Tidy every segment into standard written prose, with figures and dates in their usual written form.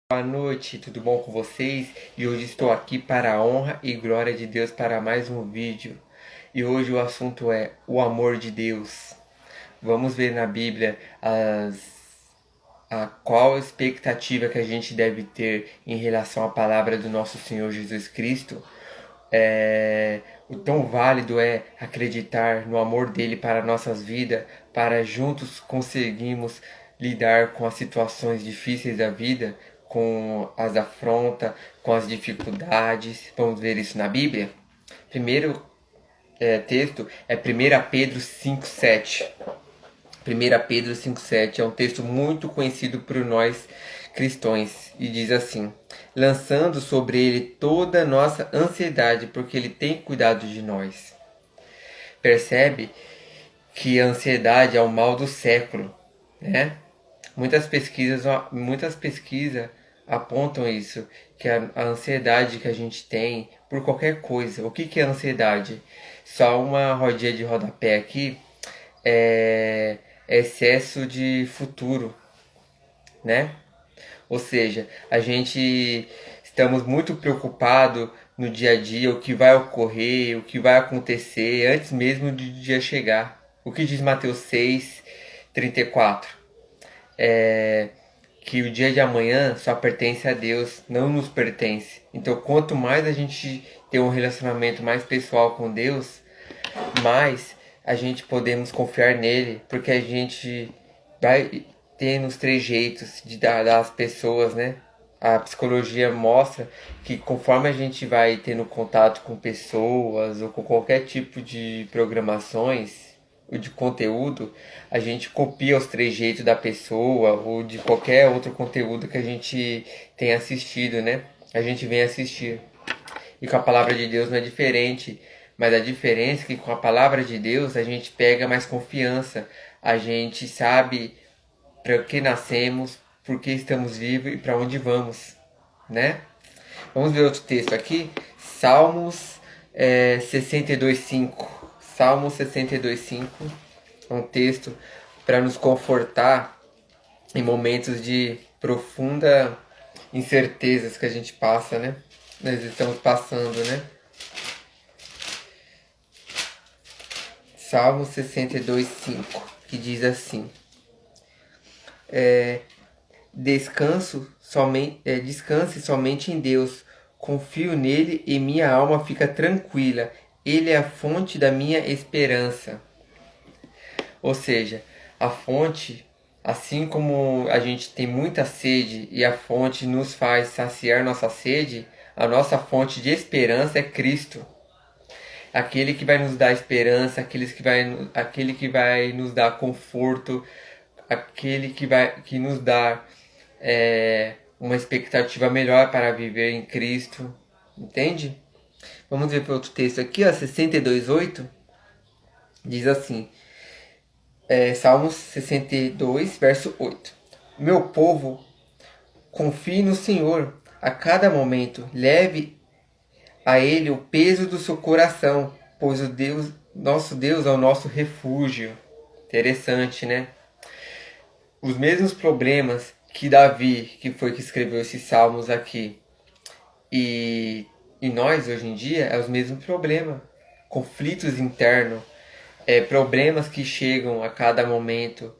Boa noite, tudo bom com vocês? E hoje estou aqui para a honra e glória de Deus para mais um vídeo. E hoje o assunto é o amor de Deus. Vamos ver na Bíblia qual a expectativa que a gente deve ter em relação à palavra do nosso Senhor Jesus Cristo. O tão válido é acreditar no amor dele para nossas vidas, para juntos conseguirmos lidar com as situações difíceis da vida, com as afrontas, com as dificuldades. Vamos ver isso na Bíblia? Primeiro texto é 1 Pedro 5,7. 1 Pedro 5,7 é um texto muito conhecido por nós cristãos e diz assim: lançando sobre ele toda a nossa ansiedade, porque ele tem cuidado de nós. Percebe que a ansiedade é o mal do século, né? Muitas pesquisas apontam isso, que a ansiedade que a gente tem por qualquer coisa. O que é ansiedade? Só uma rodinha de rodapé aqui é excesso de futuro, né? Ou seja, a gente estamos muito preocupados no dia a dia, o que vai ocorrer, o que vai acontecer antes mesmo do dia chegar. O que diz Mateus 6:34? Que o dia de amanhã só pertence a Deus, não nos pertence. Então, quanto mais a gente tem um relacionamento mais pessoal com Deus, mais a gente podemos confiar nele, porque a gente vai ter nos trejeitos de dar às pessoas, né? A psicologia mostra que conforme a gente vai tendo contato com pessoas ou com qualquer tipo de programações ou de conteúdo, a gente copia os trejeitos da pessoa ou de qualquer outro conteúdo que a gente tem assistido, né? A gente vem assistir. E com a palavra de Deus não é diferente. Mas a diferença é que com a palavra de Deus a gente pega mais confiança. A gente sabe para que nascemos, por que estamos vivos e para onde vamos, né? Vamos ver outro texto aqui. Salmos 62:5. Salmos 62:5 é um texto para nos confortar em momentos de profunda incertezas que a gente passa, né? Nós estamos passando, né? Salmo 62:5, que diz assim: descanse somente em Deus, confio nele e minha alma fica tranquila. Ele é a fonte da minha esperança. Ou seja, a fonte, assim como a gente tem muita sede e a fonte nos faz saciar nossa sede, a nossa fonte de esperança é Cristo. Aquele que vai nos dar esperança, aquele que vai nos dar conforto, aquele que nos dá uma expectativa melhor para viver em Cristo, entende? Vamos ver para outro texto aqui, ó, 62:8, diz assim, Salmos 62, verso 8: meu povo, confie no Senhor a cada momento, leve a ele o peso do seu coração, pois nosso Deus é o nosso refúgio. Interessante, né? Os mesmos problemas que Davi, que foi que escreveu esses salmos aqui, e, e nós hoje em dia, é os mesmos problemas. Conflitos internos, problemas que chegam a cada momento,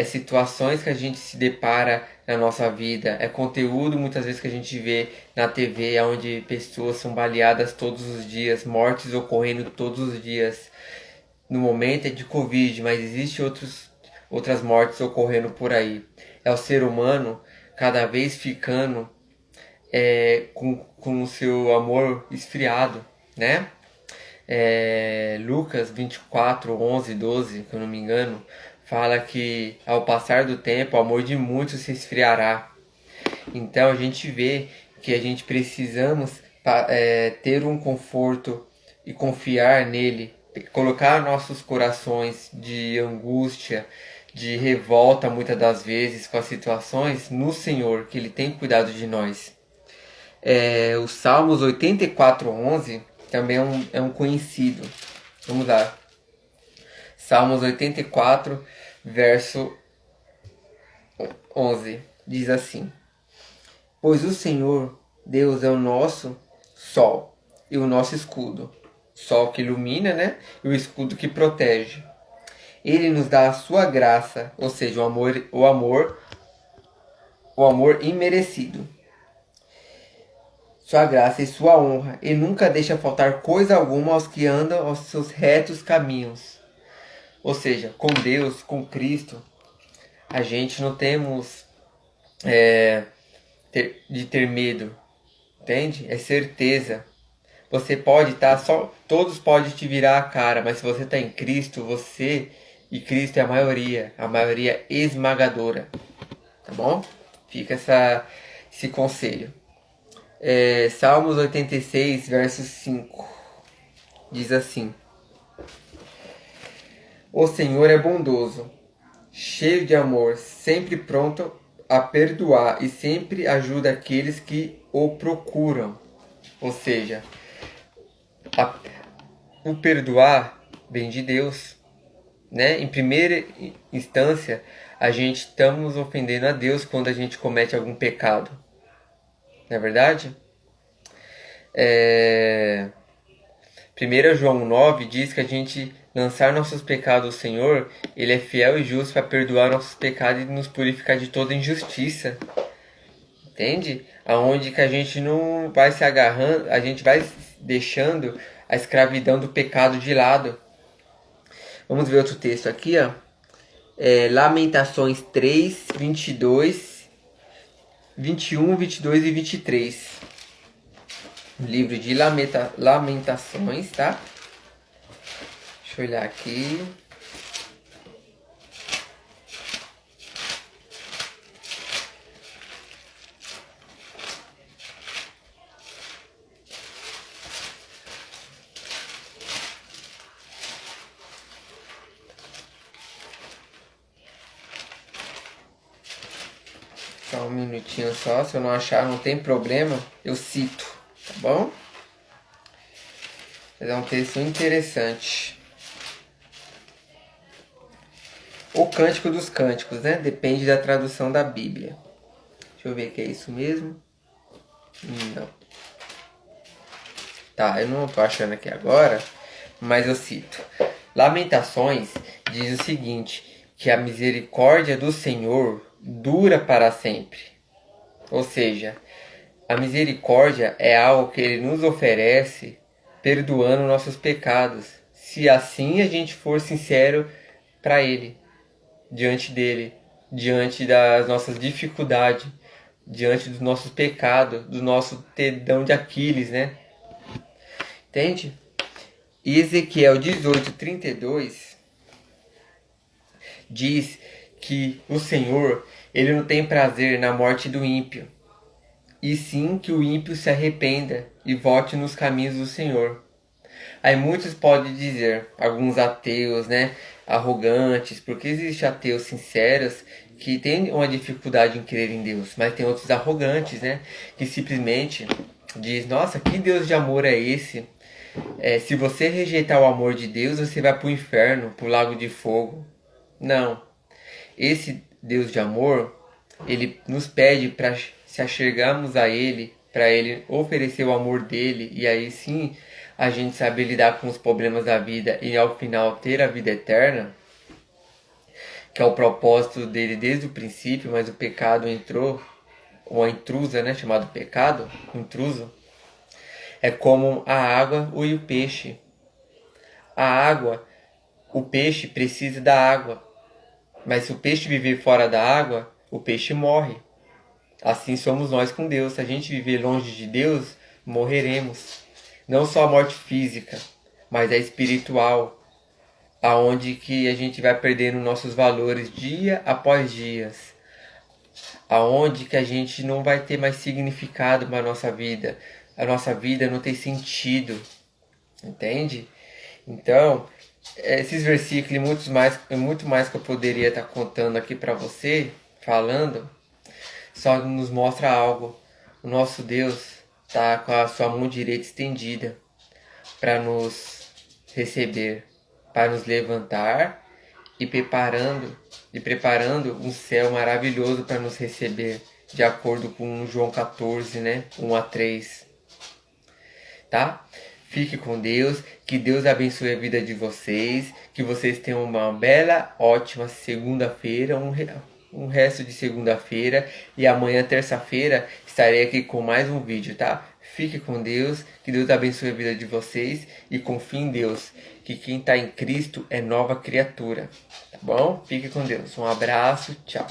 situações que a gente se depara na nossa vida, conteúdo muitas vezes que a gente vê na TV, onde pessoas são baleadas todos os dias, mortes ocorrendo todos os dias. No momento é de Covid, mas existe outras mortes ocorrendo por aí. É o ser humano cada vez ficando com o seu amor esfriado, né? Lucas 24, 11, 12, se eu não me engano, fala que ao passar do tempo o amor de muitos se esfriará. Então a gente vê que a gente precisamos ter um conforto e confiar nele, colocar nossos corações de angústia, de revolta muitas das vezes com as situações no Senhor, que Ele tem cuidado de nós. O Salmos 84:11 também é um conhecido. Vamos lá. Salmos 84, verso 11, diz assim: Pois o Senhor, Deus, é o nosso sol e o nosso escudo. Sol que ilumina, né? E o escudo que protege. Ele nos dá a sua graça, ou seja, o amor imerecido. Sua graça e sua honra, e nunca deixa faltar coisa alguma aos que andam aos seus retos caminhos. Ou seja, com Deus, com Cristo, a gente não temos de ter medo, entende? É certeza. Você pode estar só, todos podem te virar a cara, mas se você está em Cristo, você e Cristo é a maioria esmagadora, tá bom? Fica esse conselho. Salmos 86, verso 5, diz assim: O Senhor é bondoso, cheio de amor, sempre pronto a perdoar e sempre ajuda aqueles que o procuram. Ou seja, a, o perdoar vem de Deus, né? Em primeira instância, a gente estamos ofendendo a Deus quando a gente comete algum pecado, não é verdade? 1 João 9 diz que a gente lançar nossos pecados ao Senhor, Ele é fiel e justo para perdoar nossos pecados e nos purificar de toda injustiça. Entende? Aonde que a gente não vai se agarrando, a gente vai deixando a escravidão do pecado de lado. Vamos ver outro texto aqui, ó. Lamentações 3, 22, 21, 22 e 23. Livro de Lamentações, tá? Deixa eu olhar aqui. Só um minutinho só, se eu não achar, não tem problema, eu cito, tá bom? Mas é um texto interessante. O Cântico dos Cânticos, né? Depende da tradução da Bíblia. Deixa eu ver que é isso mesmo. Não. Tá, eu não tô achando aqui agora, mas eu cito. Lamentações diz o seguinte, que a misericórdia do Senhor dura para sempre. Ou seja, a misericórdia é algo que Ele nos oferece perdoando nossos pecados. Se assim a gente for sincero para Ele, diante dele, diante das nossas dificuldades, diante dos nossos pecados, do nosso tendão de Aquiles, né? Entende? E Ezequiel 18:32 diz que o Senhor, ele não tem prazer na morte do ímpio, e sim que o ímpio se arrependa e volte nos caminhos do Senhor. Aí muitos podem dizer, alguns ateus, né, arrogantes, porque existem ateus sinceros que têm uma dificuldade em crer em Deus, mas tem outros arrogantes, né, que simplesmente diz, nossa, que Deus de amor é esse? Se você rejeitar o amor de Deus, você vai para o inferno, para o lago de fogo. Não. Esse Deus de amor, ele nos pede para se achegarmos a Ele, para Ele oferecer o amor dele, e aí sim a gente saber lidar com os problemas da vida e ao final ter a vida eterna, que é o propósito dele desde o princípio, mas o pecado entrou, ou a intrusa, né, chamado pecado, o intruso, é como a água e o peixe. A água, o peixe precisa da água, mas se o peixe viver fora da água, o peixe morre. Assim somos nós com Deus. Se a gente viver longe de Deus, morreremos. Não só a morte física, mas a espiritual, aonde que a gente vai perdendo nossos valores dia após dia, aonde que a gente não vai ter mais significado para a nossa vida não tem sentido, entende? Então, esses versículos e muito mais que eu poderia estar contando aqui para você, falando, só nos mostra algo. O nosso Deus está com a sua mão direita estendida para nos receber, para nos levantar e preparando um céu maravilhoso para nos receber. de acordo com João 14, né? 1-3. Tá? Fique com Deus, que Deus abençoe a vida de vocês, que vocês tenham uma bela, ótima segunda-feira, um resto de segunda-feira, e amanhã, terça-feira, estarei aqui com mais um vídeo, tá? Fique com Deus, que Deus abençoe a vida de vocês e confie em Deus, que quem está em Cristo é nova criatura, tá bom? Fique com Deus, um abraço, tchau.